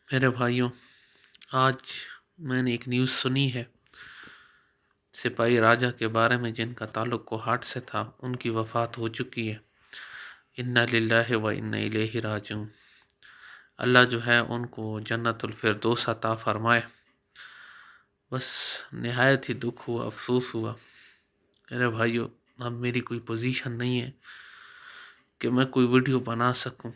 میرے بھائیوں، آج میں نے ایک نیوز سنی ہے سپاہی راجہ کے بارے میں، جن کا تعلق کوہاٹ سے تھا. ان کی وفات ہو چکی ہے. انا للہ و انا الیہ راجعون. اللہ جو ہے ان کو جنت الفردوس عطا فرمائے. بس نہایت ہی دکھ ہوا، افسوس ہوا. میرے بھائیوں، اب میری کوئی پوزیشن نہیں ہے کہ میں کوئی ویڈیو بنا سکوں،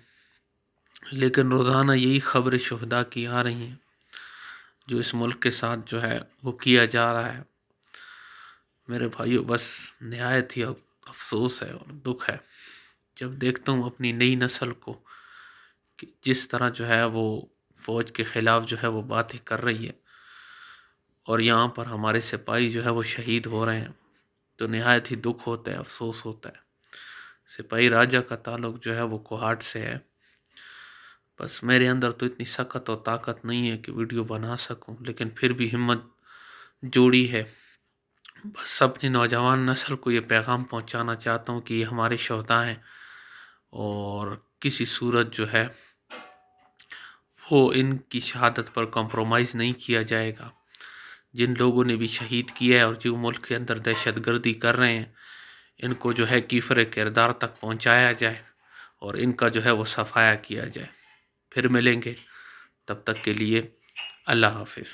لیکن روزانہ یہی خبر شہداء کی آ رہی ہیں جو اس ملک کے ساتھ جو ہے وہ کیا جا رہا ہے. میرے بھائیوں، بس نہایت ہی افسوس ہے اور دکھ ہے جب دیکھتا ہوں اپنی نئی نسل کو کہ جس طرح جو ہے وہ فوج کے خلاف جو ہے وہ باتیں کر رہی ہے، اور یہاں پر ہمارے سپاہی جو ہے وہ شہید ہو رہے ہیں. تو نہایت ہی دکھ ہوتا ہے، افسوس ہوتا ہے. سپاہی راجہ کا تعلق جو ہے وہ کوہاٹ سے ہے. بس میرے اندر تو اتنی سخت اور طاقت نہیں ہے کہ ویڈیو بنا سکوں، لیکن پھر بھی ہمت جوڑی ہے. بس اپنی نوجوان نسل کو یہ پیغام پہنچانا چاہتا ہوں کہ یہ ہمارے شہداء ہیں، اور کسی صورت جو ہے وہ ان کی شہادت پر کمپرومائز نہیں کیا جائے گا. جن لوگوں نے بھی شہید کیا ہے اور جو ملک کے اندر دہشت گردی کر رہے ہیں، ان کو جو ہے کیفر کردار تک پہنچایا جائے اور ان کا جو ہے وہ صفایا کیا جائے. پھر ملیں گے، تب تک کے لیے اللہ حافظ.